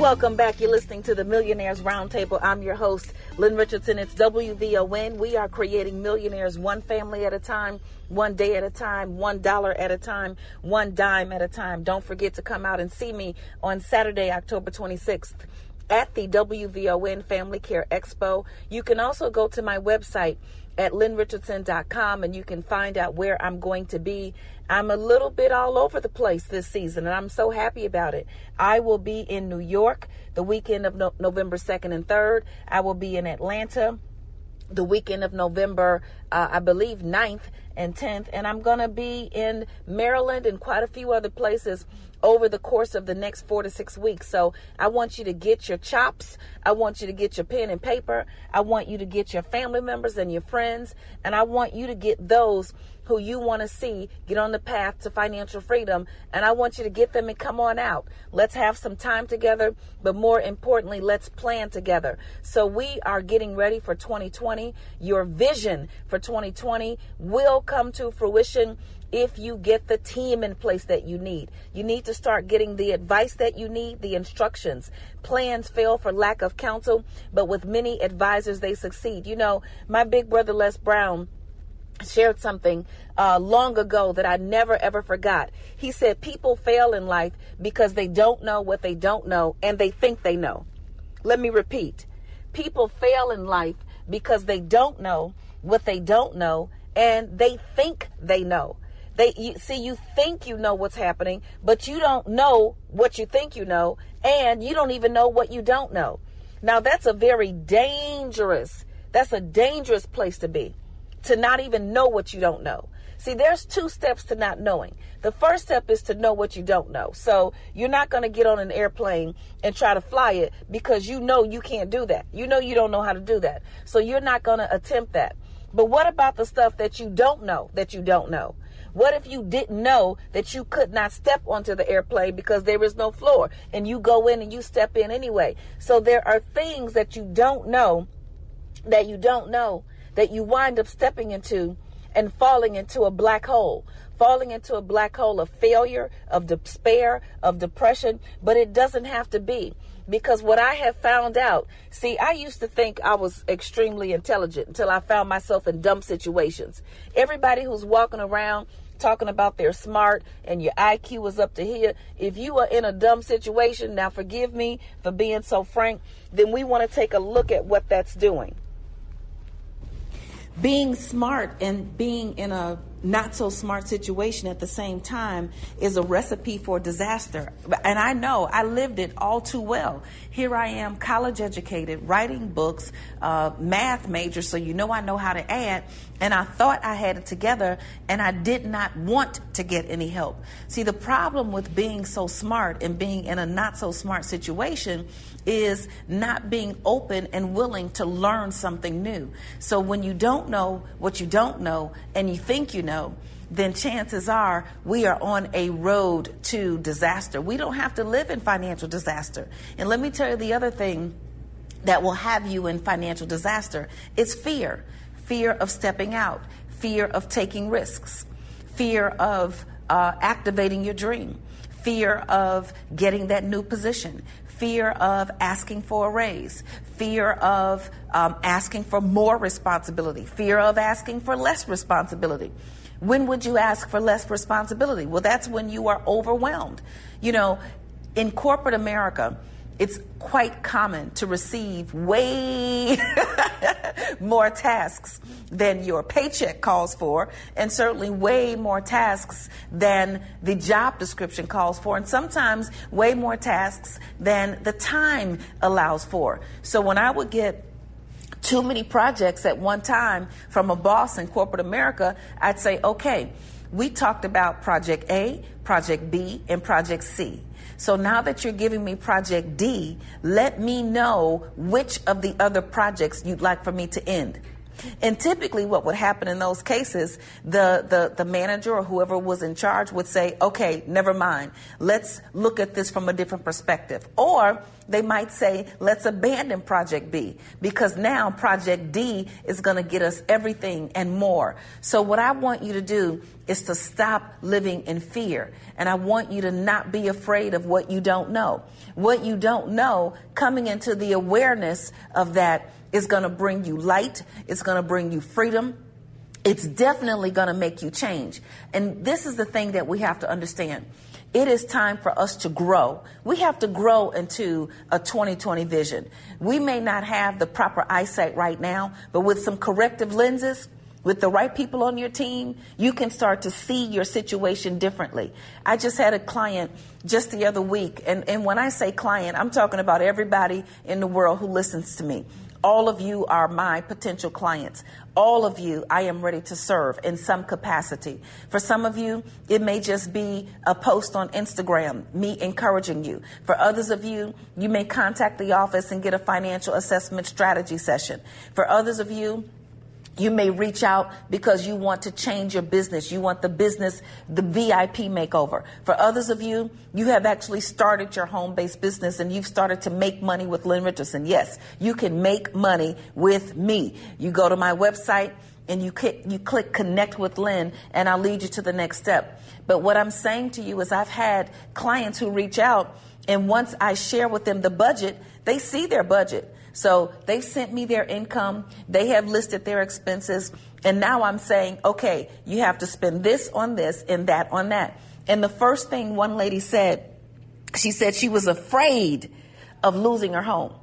Welcome back. You're listening to the Millionaires Roundtable. I'm your host, Lynn Richardson. It's WVON. We are creating millionaires one family at a time, one day at a time, $1 at a time, one dime at a time. Don't forget to come out and see me on Saturday, October 26th at the WVON Family Care Expo. You can also go to my website at lynnrichardson.com and you can find out where I'm going to be. I'm a little bit all over the place this season, and I'm so happy about it. I will be in New York the weekend of November 2nd and 3rd. I will be in Atlanta the weekend of November, I believe, 9th and 10th. And I'm going to be in Maryland and quite a few other places over the course of the next 4 to 6 weeks. So I want you to get your chops. I want you to get your pen and paper. I want you to get your family members and your friends. And I want you to get those who you want to see get on the path to financial freedom. And I want you to get them and come on out. Let's have some time together. But more importantly, let's plan together. So we are getting ready for 2020. Your vision for 2020 will come to fruition if you get the team in place that you need. You need to start getting the advice that you need, the instructions. Plans fail for lack of counsel, but with many advisors, they succeed. You know, my big brother, Les Brown, shared something long ago that I never, ever forgot. He said people fail in life because they don't know what they don't know and they think they know. Let me repeat. People fail in life because they don't know what they don't know and they think they know. You think you know what's happening, but you don't know what you think you know, and you don't even know what you don't know. Now, that's a dangerous place to be, to not even know what you don't know. See, there's 2 steps to not knowing. The first step is to know what you don't know. So you're not going to get on an airplane and try to fly it because you know you can't do that. You know you don't know how to do that. So you're not going to attempt that. But what about the stuff that you don't know that you don't know? What if you didn't know that you could not step onto the airplane because there is no floor and you go in and you step in anyway? So there are things that you don't know that you wind up stepping into and falling into a black hole of failure, of despair, of depression. But it doesn't have to be. Because what I have found out, see, I used to think I was extremely intelligent until I found myself in dumb situations. Everybody who's walking around talking about they're smart and your IQ is up to here, if you are in a dumb situation, now forgive me for being so frank, then we want to take a look at what that's doing. Being smart and being in a not so smart situation at the same time is a recipe for disaster. And I know I lived it all too well. Here I am, college educated, writing books, math major, so you know I know how to add. And I thought I had it together, and I did not want to get any help. See, the problem with being so smart and being in a not so smart situation is not being open and willing to learn something new. So when you don't know what you don't know and you think you know, then chances are we are on a road to disaster. We don't have to live in financial disaster. And let me tell you the other thing that will have you in financial disaster is fear. Fear of stepping out, fear of taking risks, fear of activating your dream, fear of getting that new position, fear of asking for a raise, fear of asking for more responsibility, fear of asking for less responsibility. When would you ask for less responsibility? Well, that's when you are overwhelmed. You know, in corporate America, it's quite common to receive way more tasks than your paycheck calls for, and certainly way more tasks than the job description calls for, and sometimes way more tasks than the time allows for. So when I would get too many projects at one time from a boss in corporate America, I'd say, okay, we talked about project A, project B, and project C. So now that you're giving me project D, let me know which of the other projects you'd like for me to end. And typically what would happen in those cases, the manager or whoever was in charge would say, okay, never mind. Let's look at this from a different perspective. Or they might say, let's abandon Project B because now Project D is going to get us everything and more. So what I want you to do is to stop living in fear. And I want you to not be afraid of what you don't know. What you don't know, coming into the awareness of that is going to bring you light. It's going to bring you freedom. It's definitely going to make you change. And this is the thing that we have to understand. It is time for us to grow. We have to grow into a 2020 vision. We may not have the proper eyesight right now, but with some corrective lenses, with the right people on your team, you can start to see your situation differently. I just had a client just the other week, and when I say client, I'm talking about everybody in the world who listens to me. All of you are my potential clients. All of you, I am ready to serve in some capacity. For some of you, it may just be a post on Instagram, me encouraging you. For others of you, you may contact the office and get a financial assessment strategy session. For others of you, you may reach out because you want to change your business. You want the business, the VIP makeover. For others of you, you have actually started your home-based business and you've started to make money with Lynn Richardson. Yes, you can make money with me. You go to my website and you click connect with Lynn and I'll lead you to the next step. But what I'm saying to you is I've had clients who reach out and once I share with them the budget, they see their budget. So they've sent me their income. They have listed their expenses. And now I'm saying, okay, you have to spend this and that on that. And the first thing one lady said, she said she was afraid of losing her home.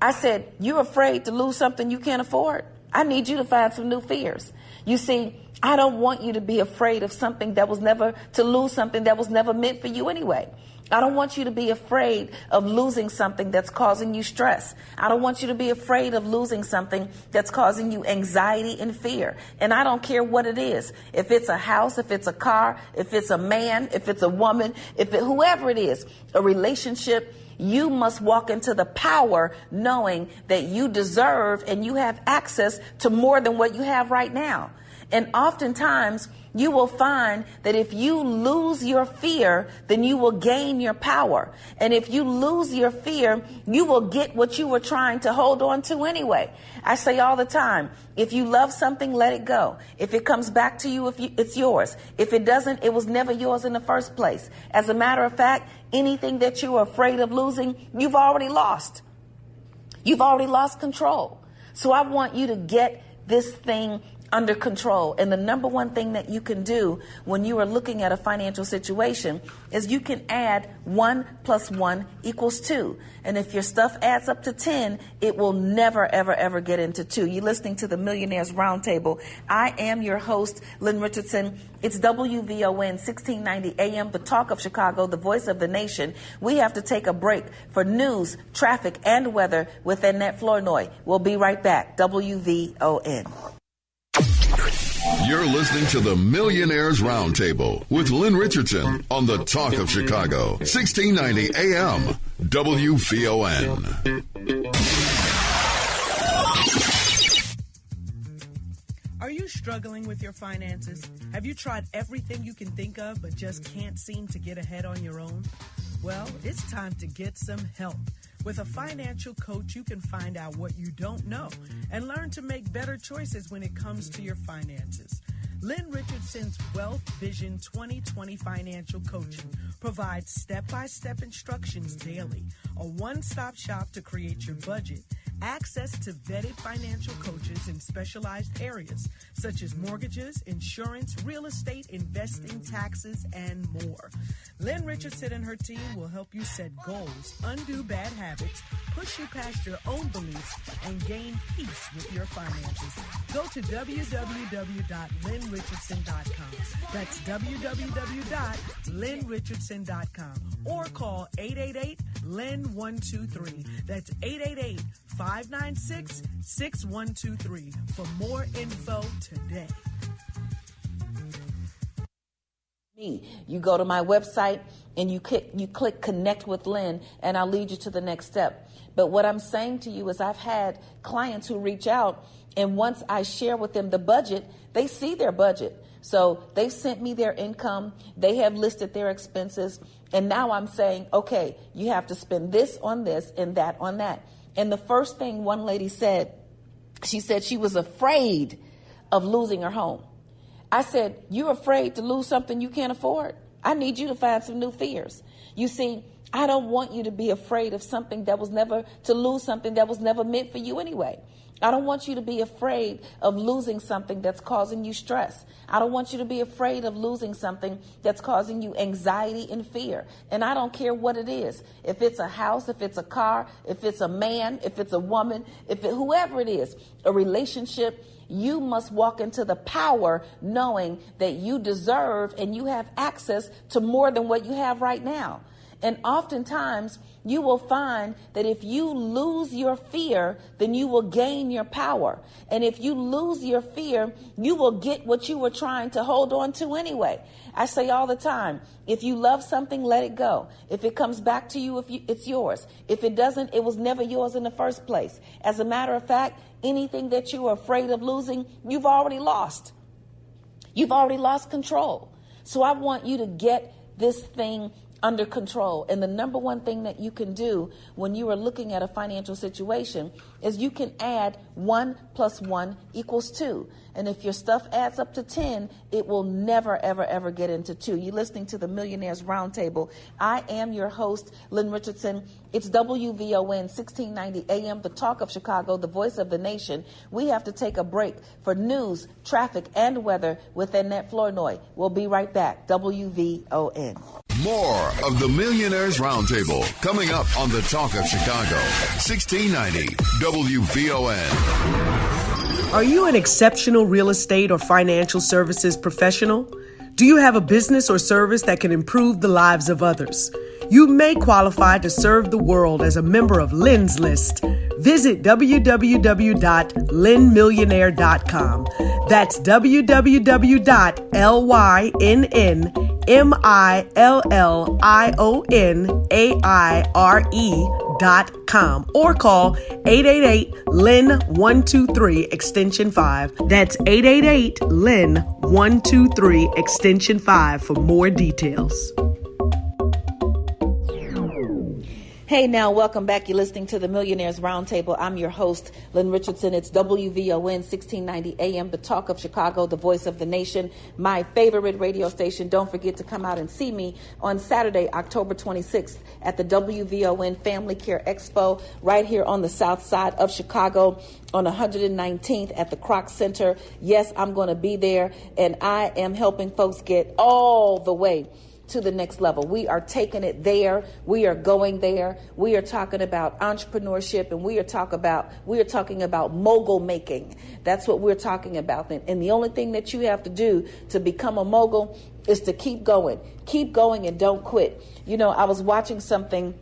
I said, you're afraid to lose something you can't afford? I need you to find some new fears. You see, I don't want you to be afraid of to lose something that was never meant for you anyway. I don't want you to be afraid of losing something that's causing you stress. I don't want you to be afraid of losing something that's causing you anxiety and fear. And I don't care what it is. If it's a house, if it's a car, if it's a man, if it's a woman, whoever it is, a relationship, you must walk into the power knowing that you deserve and you have access to more than what you have right now. And oftentimes you will find that if you lose your fear, then you will gain your power. And if you lose your fear, you will get what you were trying to hold on to anyway. I say all the time, if you love something, let it go. If it comes back to you, it's yours. If it doesn't, it was never yours in the first place. As a matter of fact, anything that you are afraid of losing, you've already lost. You've already lost control. So I want you to get this thing under control. And the number one thing that you can do when you are looking at a financial situation is you can add 1 + 1 = 2. And if your stuff adds up to 10, it will never, ever, ever get into 2. You're listening to the Millionaires Roundtable. I am your host, Lynn Richardson. It's WVON 1690 AM, the talk of Chicago, the voice of the nation. We have to take a break for news, traffic, and weather with Annette Flournoy. We'll be right back. WVON. You're listening to the Millionaires Roundtable with Lynn Richardson on the Talk of Chicago, 1690 AM, WVON. Are you struggling with your finances? Have you tried everything you can think of but just can't seem to get ahead on your own? Well, it's time to get some help. With a financial coach, you can find out what you don't know and learn to make better choices when it comes to your finances. Lynn Richardson's Wealth Vision 2020 Financial Coaching provides step-by-step instructions daily, a one-stop shop to create your budget, access to vetted financial coaches in specialized areas such as mortgages, insurance, real estate, investing, taxes, and more. Lynn Richardson and her team will help you set goals, undo bad habits, push you past your own beliefs, and gain peace with your finances. Go to www.lynnrichardson.com. That's www.lynnrichardson.com or call 888-LYNN-123. That's 888-596-6123 for more info today. You go to my website and you click connect with Lynn and I'll lead you to the next step. But what I'm saying to you is I've had clients who reach out And once I share with them the budget, they see their budget. So they've sent me their income. They have listed their expenses. And now I'm saying, okay, you have to spend this on this and that on that. And the first thing one lady said, she said she was afraid of losing her home. I said, you're afraid to lose something you can't afford? I need you to find some new fears. You see, I don't want you to be afraid of something that was never, to lose something that was never meant for you anyway. I don't want you to be afraid of losing something that's causing you stress. I don't want you to be afraid of losing something that's causing you anxiety and fear. And I don't care what it is. If it's a house, if it's a car, if it's a man, if it's a woman, whoever it is, a relationship, you must walk into the power knowing that you deserve and you have access to more than what you have right now. And oftentimes you will find that if you lose your fear, then you will gain your power. And if you lose your fear, you will get what you were trying to hold on to anyway. I say all the time, if you love something, let it go. If it comes back to you, it's yours. If it doesn't, it was never yours in the first place. As a matter of fact, anything that you are afraid of losing, you've already lost. You've already lost control. So I want you to get this thing under control. And the number one thing that you can do when you are looking at a financial situation is you can add 1 + 1 = 2. And if your stuff adds up to 10, it will never, ever, ever get into 2. You're listening to the Millionaires Roundtable. I am your host, Lynn Richardson. It's WVON 1690 AM, the talk of Chicago, the voice of the nation. We have to take a break for news, traffic, and weather with Annette Flournoy. We'll be right back. WVON. More of the Millionaires Roundtable coming up on the Talk of Chicago, 1690 WVON. Are you an exceptional real estate or financial services professional? Do you have a business or service that can improve the lives of others? You may qualify to serve the world as a member of Lynn's List. Visit www.lynnmillionaire.com. That's www.lynnmillionaire.com or call 888-LYNN-123 extension 5. That's 888-LYNN-123 extension 5 for more details. Hey now, welcome back. You're listening to the Millionaires Roundtable. I'm your host, Lynn Richardson. It's WVON 1690 AM, the talk of Chicago, the voice of the nation, my favorite radio station. Don't forget to come out and see me on Saturday, October 26th at the WVON Family Care Expo right here on the south side of Chicago on 119th at the Kroc Center. Yes, I'm going to be there, and I am helping folks get all the way to the next level. We are taking it there. We are going there. We are talking about entrepreneurship, and we are talking about mogul making. That's what we're talking about. And the only thing that you have to do to become a mogul is to keep going and don't quit. You know, I was watching something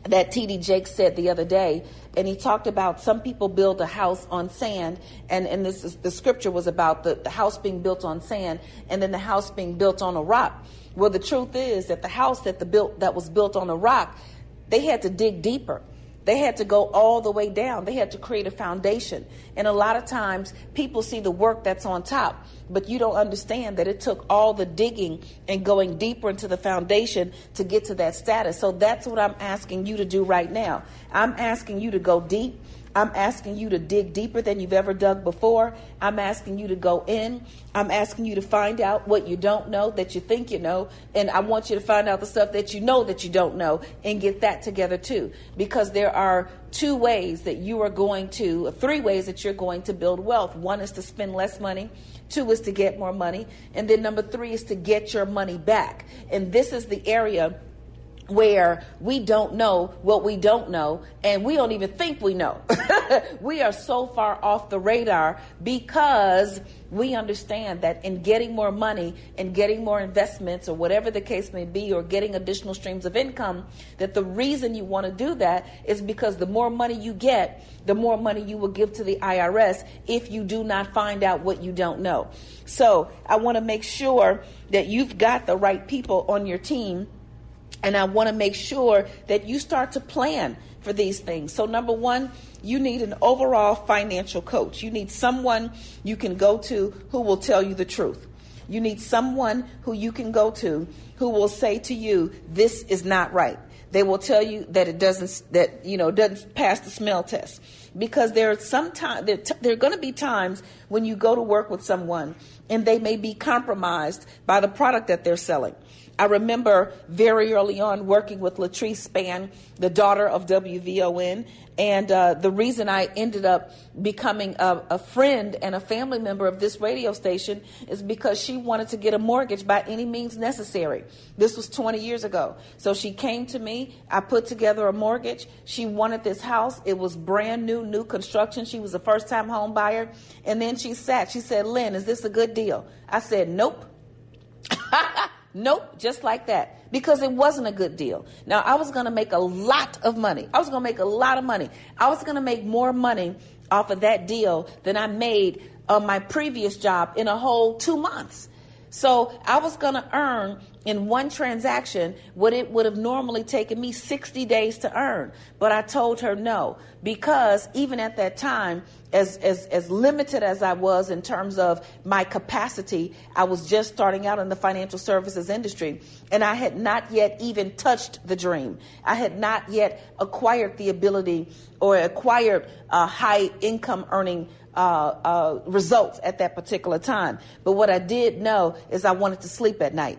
that T.D. Jakes said the other day, and he talked about some people build a house on sand, and the scripture was about the house being built on sand and then the house being built on a rock. Well, the truth is that the house that was built on a rock, they had to dig deeper. They had to go all the way down. They had to create a foundation. And a lot of times people see the work that's on top, but you don't understand that it took all the digging and going deeper into the foundation to get to that status. So that's what I'm asking you to do right now. I'm asking you to go deep. I'm asking you to dig deeper than you've ever dug before. I'm asking you to go in. I'm asking you to find out what you don't know that you think you know. And I want you to find out the stuff that you know that you don't know and get that together too. Because there are three ways that you're going to build wealth. One is to spend less money. 2 is to get more money. And then number 3 is to get your money back. And this is the area where we don't know what we don't know, and we don't even think we know. We are so far off the radar because we understand that in getting more money and getting more investments or whatever the case may be, or getting additional streams of income, that the reason you want to do that is because the more money you get, the more money you will give to the IRS if you do not find out what you don't know. So I want to make sure that you've got the right people on your team And I want to make sure that you start to plan for these things. So number one, you need an overall financial coach. You need someone you can go to who will tell you the truth. You need someone who you can go to who will say to you, this is not right. They will tell you that it doesn't pass the smell test. Because there are going to be times when you go to work with someone and they may be compromised by the product that they're selling. I remember very early on working with Latrice Spann, the daughter of WVON, and the reason I ended up becoming a friend and a family member of this radio station is because she wanted to get a mortgage by any means necessary. This was 20 years ago. So she came to me. I put together a mortgage. She wanted this house. It was brand new construction. She was a first-time home buyer. And then she said, Lynn, is this a good deal? I said, nope. Nope, just like that, because it wasn't a good deal. Now, I was going to make a lot of money. I was going to make more money off of that deal than I made on my previous job in a whole 2 months. So I was going to earn in one transaction what it would have normally taken me 60 days to earn. But I told her no, because even at that time, as limited as I was in terms of my capacity, I was just starting out in the financial services industry, and I had not yet even touched the dream. I had not yet acquired the ability or acquired high income earning results at that particular time. But what I did know is I wanted to sleep at night.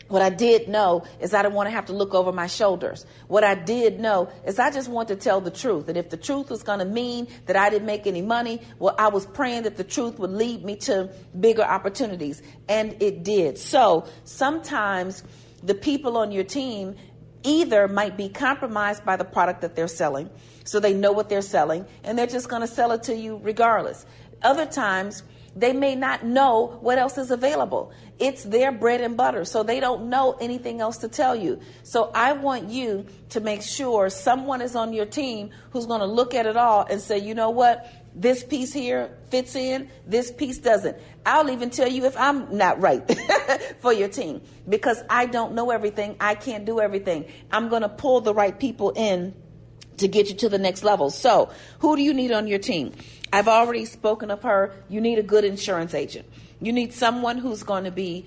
What I did know is I didn't want to have to look over my shoulders. What I did know is I just wanted to tell the truth. And if the truth was going to mean that I didn't make any money, well, I was praying that the truth would lead me to bigger opportunities. And it did. So sometimes the people on your team either might be compromised by the product that they're selling, so they know what they're selling, and they're just going to sell it to you regardless. Other times, they may not know what else is available. It's their bread and butter, so they don't know anything else to tell you. So I want you to make sure someone is on your team who's going to look at it all and say, you know what? This piece here fits in, this piece doesn't. I'll even tell you if I'm not right for your team, because I don't know everything. I can't do everything. I'm going to pull the right people in to get you to the next level. So who do you need on your team? I've already spoken of her. You need a good insurance agent. You need someone who's going to be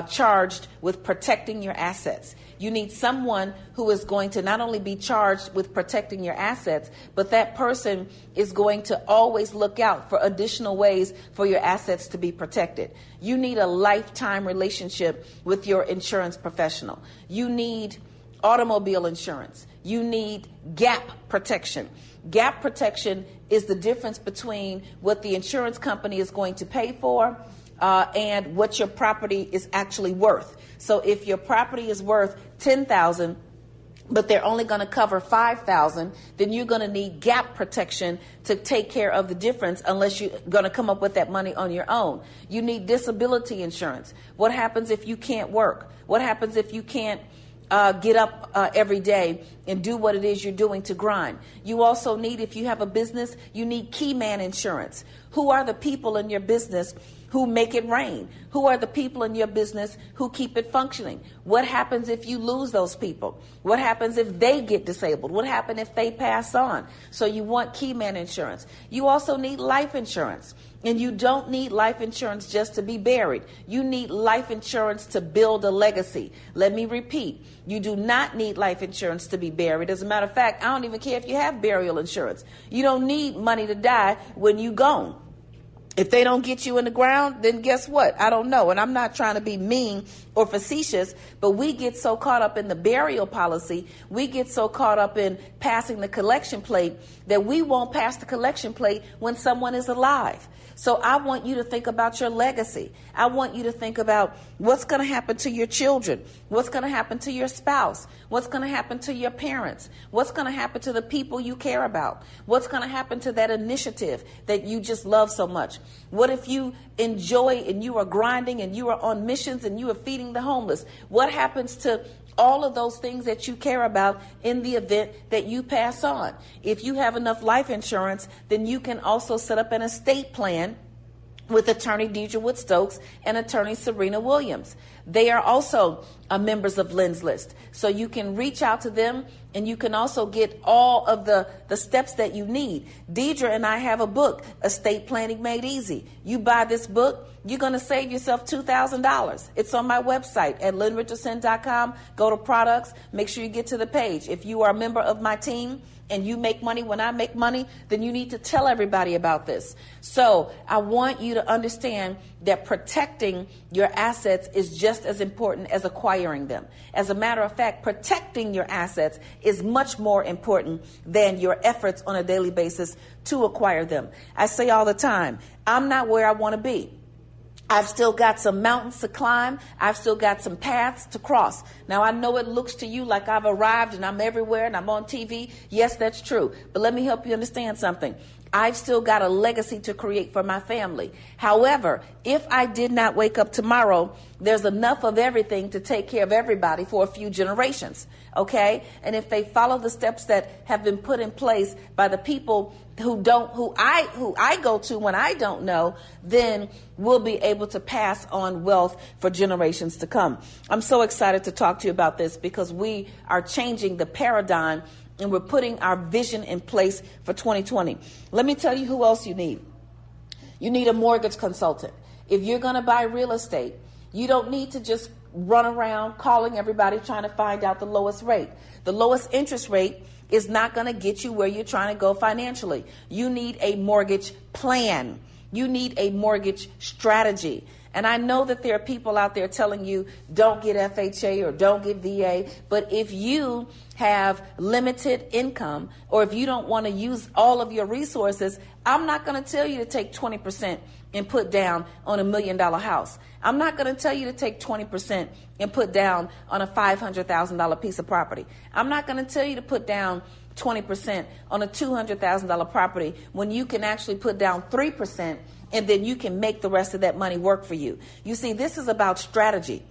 charged with protecting your assets. You need someone who is going to not only be charged with protecting your assets, but that person is going to always look out for additional ways for your assets to be protected. You need a lifetime relationship with your insurance professional. You need automobile insurance. You need gap protection. Gap protection is the difference between what the insurance company is going to pay for and what your property is actually worth. So if your property is worth $10,000, but they're only going to cover $5,000, then you're going to need gap protection to take care of the difference, unless you're going to come up with that money on your own. You need disability insurance. What happens if you can't work? What happens if you can't get up every day and do what it is you're doing to grind? You also need, if you have a business, you need key man insurance. Who are the people in your business who make it rain? Who are the people in your business who keep it functioning? What happens if you lose those people? What happens if they get disabled? What happens if they pass on? So you want key man insurance. You also need life insurance. And you don't need life insurance just to be buried. You need life insurance to build a legacy. Let me repeat. You do not need life insurance to be buried. As a matter of fact, I don't even care if you have burial insurance. You don't need money to die when you're gone. If they don't get you in the ground, then guess what? I don't know. And I'm not trying to be mean or facetious, but we get so caught up in the burial policy, we get so caught up in passing the collection plate that we won't pass the collection plate when someone is alive. So I want you to think about your legacy. I want you to think about what's going to happen to your children, what's going to happen to your spouse, what's going to happen to your parents, what's going to happen to the people you care about, what's going to happen to that initiative that you just love so much. What if you enjoy and you are grinding and you are on missions and you are feeding the homeless? What happens to all of those things that you care about in the event that you pass on? If you have enough life insurance, then you can also set up an estate plan with attorney Deidre Wood Stokes and attorney Serena Williams. They are also members of Lynn's List. So you can reach out to them, and you can also get all of the steps that you need. Deidre and I have a book, Estate Planning Made Easy. You buy this book, you're going to save yourself $2,000. It's on my website at lynnrichardson.com. Go to products. Make sure you get to the page. If you are a member of my team and you make money when I make money, then you need to tell everybody about this. So I want you to understand that protecting your assets is just as important as acquiring them. As a matter of fact, protecting your assets is much more important than your efforts on a daily basis to acquire them. I say all the time, I'm not where I want to be. I've still got some mountains to climb. I've still got some paths to cross. Now, I know it looks to you like I've arrived and I'm everywhere and I'm on TV. Yes, that's true. But let me help you understand something. I've still got a legacy to create for my family. However, if I did not wake up tomorrow, there's enough of everything to take care of everybody for a few generations. Okay? And if they follow the steps that have been put in place by the people who I go to when I don't know, then we'll be able to pass on wealth for generations to come. I'm so excited to talk to you about this because we are changing the paradigm and we're putting our vision in place for 2020. Let me tell you who else you need. You need a mortgage consultant. If you're going to buy real estate, you don't need to just run around calling everybody trying to find out the lowest rate. The lowest interest rate is not going to get you where you're trying to go financially. You need a mortgage plan. You need a mortgage strategy. And I know that there are people out there telling you don't get FHA or don't get VA. But if you have limited income or if you don't want to use all of your resources, I'm not going to tell you to take 20% and put down on $1 million house. I'm not going to tell you to take 20% and put down on a $500,000 piece of property. I'm not going to tell you to put down 20% on a $200,000 property when you can actually put down 3% and then you can make the rest of that money work for you. You see, this is about strategy.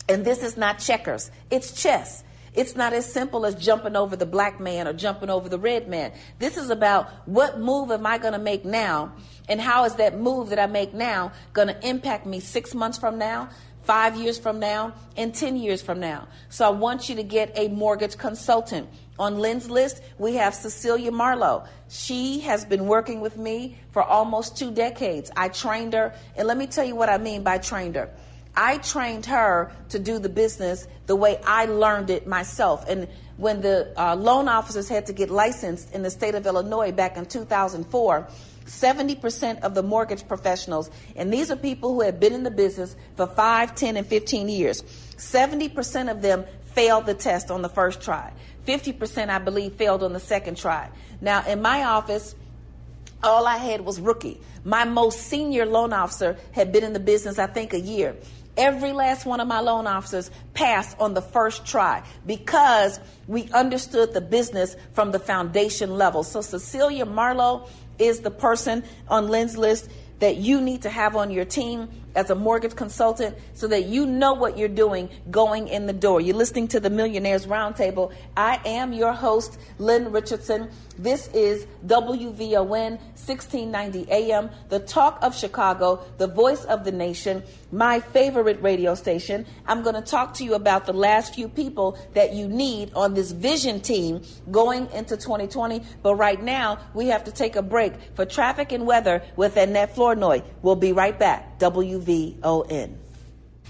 And this is not checkers. It's chess. It's not as simple as jumping over the black man or jumping over the red man. This is about what move am I going to make now, and how is that move that I make now going to impact me 6 months from now, 5 years from now, and 10 years from now. So I want you to get a mortgage consultant. On Lynn's List, we have Cecilia Marlowe. She has been working with me for almost 2 decades. I trained her, and let me tell you what I mean by trained her. I trained her to do the business the way I learned it myself. And when the loan officers had to get licensed in the state of Illinois back in 2004, 70% of the mortgage professionals, and these are people who have been in the business for 5, 10, and 15 years, 70% of them failed the test on the first try. 50%, I believe, failed on the second try. Now, in my office, all I had was rookie. My most senior loan officer had been in the business, I think, a year. Every last one of my loan officers passed on the first try because we understood the business from the foundation level. So Cecilia Marlowe is the person on Lynn's List that you need to have on your team as a mortgage consultant so that you know what you're doing going in the door. You're listening to the Millionaires Roundtable. I am your host, Lynn Richardson. This is WVON 1690 AM, the talk of Chicago, the voice of the nation, my favorite radio station. I'm going to talk to you about the last few people that you need on this vision team going into 2020. But right now, we have to take a break for traffic and weather with Annette Flournoy. We'll be right back. WVON.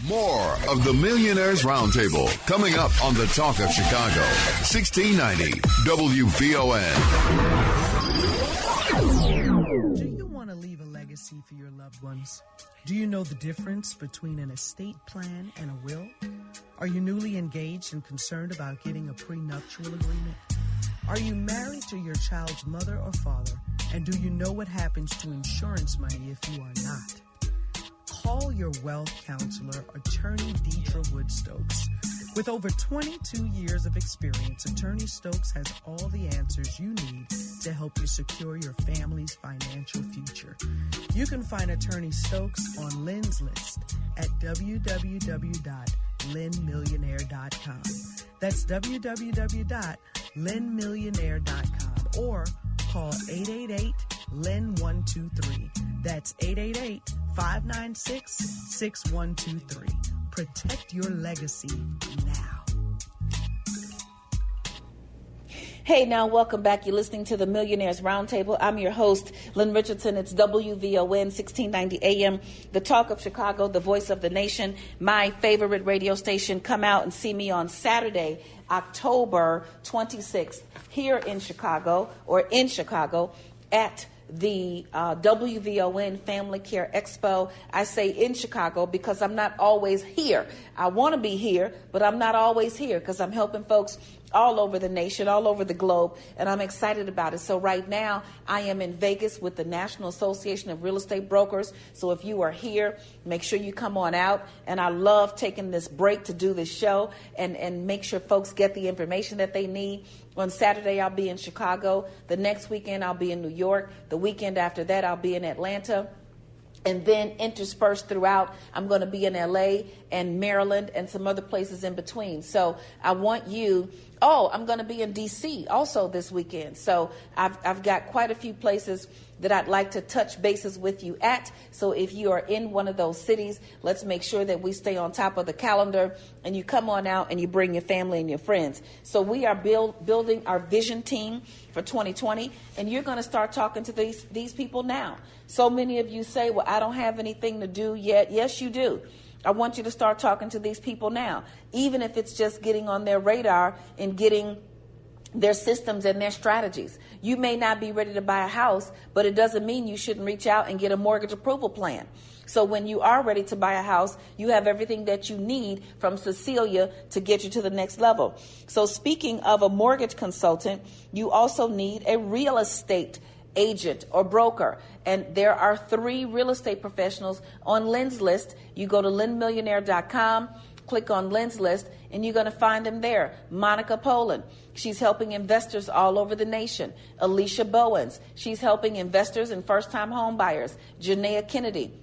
More of the Millionaires Roundtable coming up on the Talk of Chicago, 1690 WVON. Do you want to leave a legacy for your loved ones? Do you know the difference between an estate plan and a will? Are you newly engaged and concerned about getting a prenuptial agreement? Are you married to your child's mother or father? And do you know what happens to insurance money if you are not? Call your wealth counselor, Attorney Deidre Wood Stokes. With over 22 years of experience, Attorney Stokes has all the answers you need to help you secure your family's financial future. You can find Attorney Stokes on Lynn's List at www.lynnmillionaire.com. That's www.lynnmillionaire.com or call 888-LYNN-123. That's 888-596-6123. Protect your legacy now. Hey, now welcome back. You're listening to the Millionaires Roundtable. I'm your host, Lynn Richardson. It's WVON 1690 AM, the talk of Chicago, the voice of the nation, my favorite radio station. Come out and see me on Saturday, October 26th, here in Chicago, at the WVON Family Care Expo. I say in Chicago because I'm not always here. I want to be here, but I'm not always here because I'm helping folks all over the nation, all over the globe, and I'm excited about it. So right now, I am in Vegas with the National Association of Real Estate Brokers. So if you are here, make sure you come on out. And I love taking this break to do this show and make sure folks get the information that they need. On Saturday, I'll be in Chicago. The next weekend, I'll be in New York. The weekend after that, I'll be in Atlanta. And then interspersed throughout, I'm going to be in LA and Maryland and some other places in between. So I want you, I'm going to be in DC also this weekend. So I've got quite a few places that I'd like to touch bases with you at. So if you are in one of those cities, let's make sure that we stay on top of the calendar and you come on out and you bring your family and your friends. So we are building our vision team for 2020, and you're going to start talking to these people now. So many of you say, well, I don't have anything to do yet. Yes, you do. I want you to start talking to these people now, even if it's just getting on their radar and getting their systems and their strategies. You may not be ready to buy a house, but it doesn't mean you shouldn't reach out and get a mortgage approval plan. So when you are ready to buy a house, you have everything that you need from Cecilia to get you to the next level. So speaking of a mortgage consultant, you also need a real estate agent or broker. And there are 3 real estate professionals on Lynn's list. You go to lynnmillionaire.com, click on Lynn's list, and you're going to find them there. Monica Poland, she's helping investors all over the nation. Alicia Bowens, she's helping investors and first-time home buyers. Janaea Kennedy.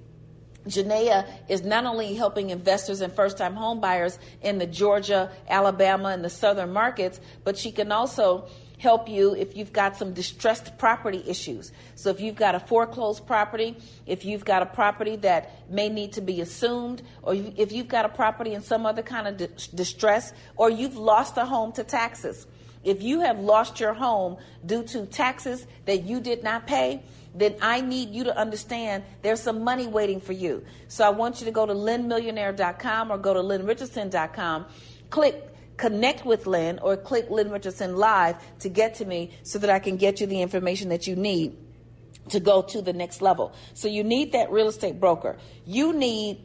Janaea is not only helping investors and first-time home buyers in the Georgia, Alabama, and the southern markets, but she can also help you if you've got some distressed property issues. So if you've got a foreclosed property, if you've got a property that may need to be assumed, or if you've got a property in some other kind of distress, or you've lost a home to taxes. If you have lost your home due to taxes that you did not pay, then I need you to understand there's some money waiting for you. So I want you to go to lynnmillionaire.com or go to lynnrichardson.com, click Connect with Lynn or click Lynn Richardson Live to get to me so that I can get you the information that you need to go to the next level. So you need that real estate broker. You need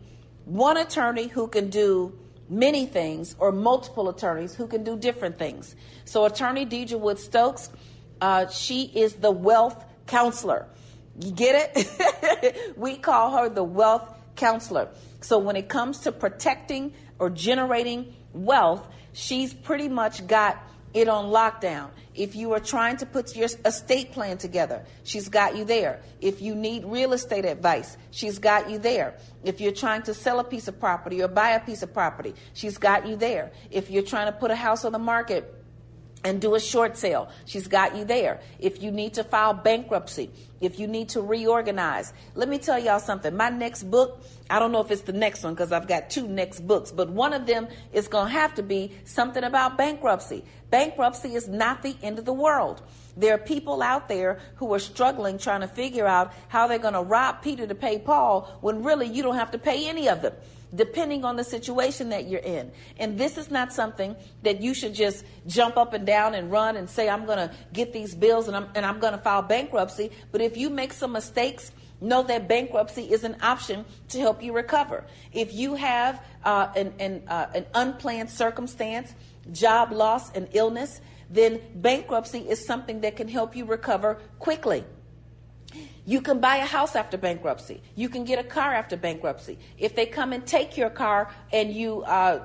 one attorney who can do many things or multiple attorneys who can do different things. So Attorney Deidre Wood Stokes, she is the wealth counselor. You get it? We call her the wealth counselor. So when it comes to protecting or generating wealth, she's pretty much got it on lockdown. If you are trying to put your estate plan together, she's got you there. If you need real estate advice, she's got you there. If you're trying to sell a piece of property or buy a piece of property, she's got you there. If you're trying to put a house on the market and do a short sale, she's got you there. If you need to file bankruptcy, if you need to reorganize. Let me tell y'all something. My next book, I don't know if it's the next one because I've got 2 next books, but one of them is going to have to be something about bankruptcy. Bankruptcy is not the end of the world. There are people out there who are struggling trying to figure out how they're going to rob Peter to pay Paul when really you don't have to pay any of them, depending on the situation that you're in. And this is not something that you should just jump up and down and run and say, I'm going to get these bills and I'm going to file bankruptcy. But if you make some mistakes, know that bankruptcy is an option to help you recover. If you have an unplanned circumstance, job loss, and illness, then bankruptcy is something that can help you recover quickly. You can buy a house after bankruptcy. You can get a car after bankruptcy. If they come and take your car and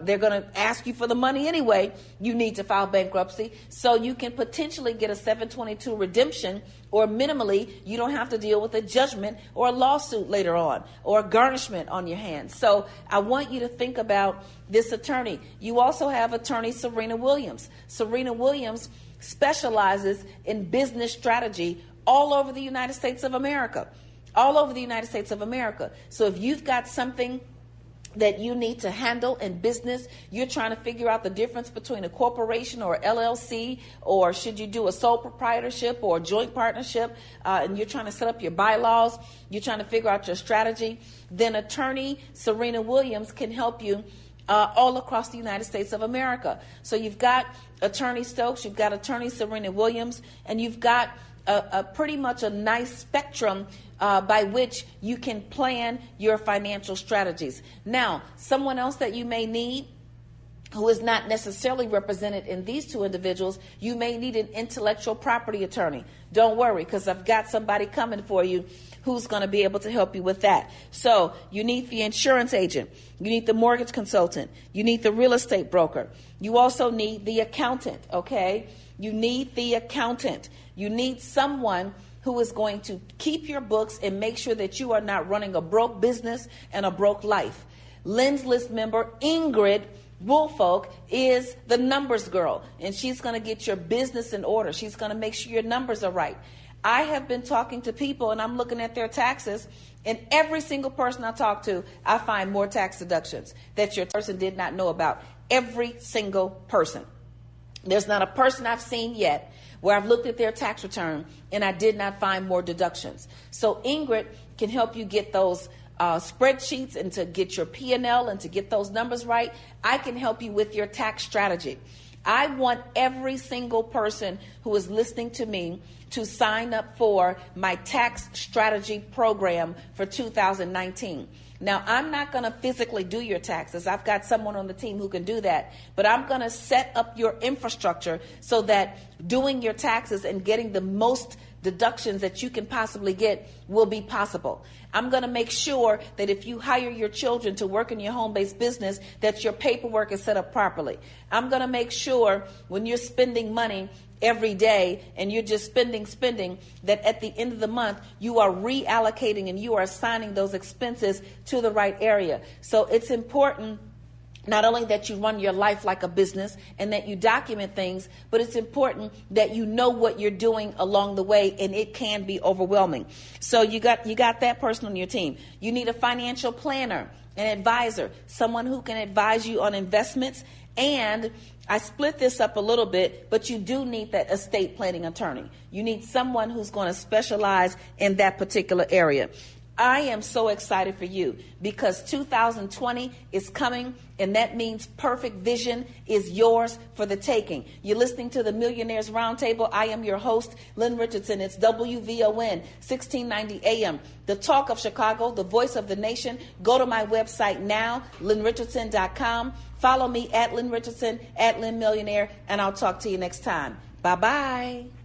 they're going to ask you for the money anyway, you need to file bankruptcy. So you can potentially get a 722 redemption, or minimally, you don't have to deal with a judgment or a lawsuit later on or a garnishment on your hands. So I want you to think about this attorney. You also have attorney Serena Williams. Serena Williams specializes in business strategy all over the United States of America. All over the United States of America. So if you've got something that you need to handle in business. You're trying to figure out the difference between a corporation or LLC, or should you do a sole proprietorship or a joint partnership, and you're trying to set up your bylaws, you're trying to figure out your strategy, then attorney Serena Williams can help you all across the United States of America. So you've got attorney Stokes, you've got attorney Serena Williams, and you've got a pretty much a nice spectrum by which you can plan your financial strategies. Now, someone else that you may need who is not necessarily represented in these two individuals, you may need an intellectual property attorney. Don't worry, because I've got somebody coming for you who's going to be able to help you with that. So you need the insurance agent. You need the mortgage consultant. You need the real estate broker. You also need the accountant, okay? You need the accountant. You need someone who is going to keep your books and make sure that you are not running a broke business and a broke life. Lynn's List member, Ingrid Woolfolk, is the numbers girl, and she's going to get your business in order. She's going to make sure your numbers are right. I have been talking to people, and I'm looking at their taxes, and every single person I talk to, I find more tax deductions that your person did not know about. Every single person. There's not a person I've seen yet where I've looked at their tax return and I did not find more deductions. So Ingrid can help you get those spreadsheets and to get your P&L and to get those numbers right. I can help you with your tax strategy. I want every single person who is listening to me to sign up for my tax strategy program for 2019. Now, I'm not going to physically do your taxes. I've got someone on the team who can do that. But I'm going to set up your infrastructure so that doing your taxes and getting the most deductions that you can possibly get will be possible. I'm going to make sure that if you hire your children to work in your home-based business, that your paperwork is set up properly. I'm going to make sure when you're spending money every day and you're just spending, that at the end of the month, you are reallocating and you are assigning those expenses to the right area. So it's important not only that you run your life like a business and that you document things, but it's important that you know what you're doing along the way, and it can be overwhelming. So you got that person on your team. You need a financial planner, an advisor, someone who can advise you on investments. And I split this up a little bit, but you do need that estate planning attorney. You need someone who's going to specialize in that particular area. I am so excited for you because 2020 is coming, and that means perfect vision is yours for the taking. You're listening to the Millionaires Roundtable. I am your host, Lynn Richardson. It's WVON 1690 AM, the talk of Chicago, the voice of the nation. Go to my website now, lynnrichardson.com. Follow me at Lynn Richardson, at Lynn Millionaire, and I'll talk to you next time. Bye-bye.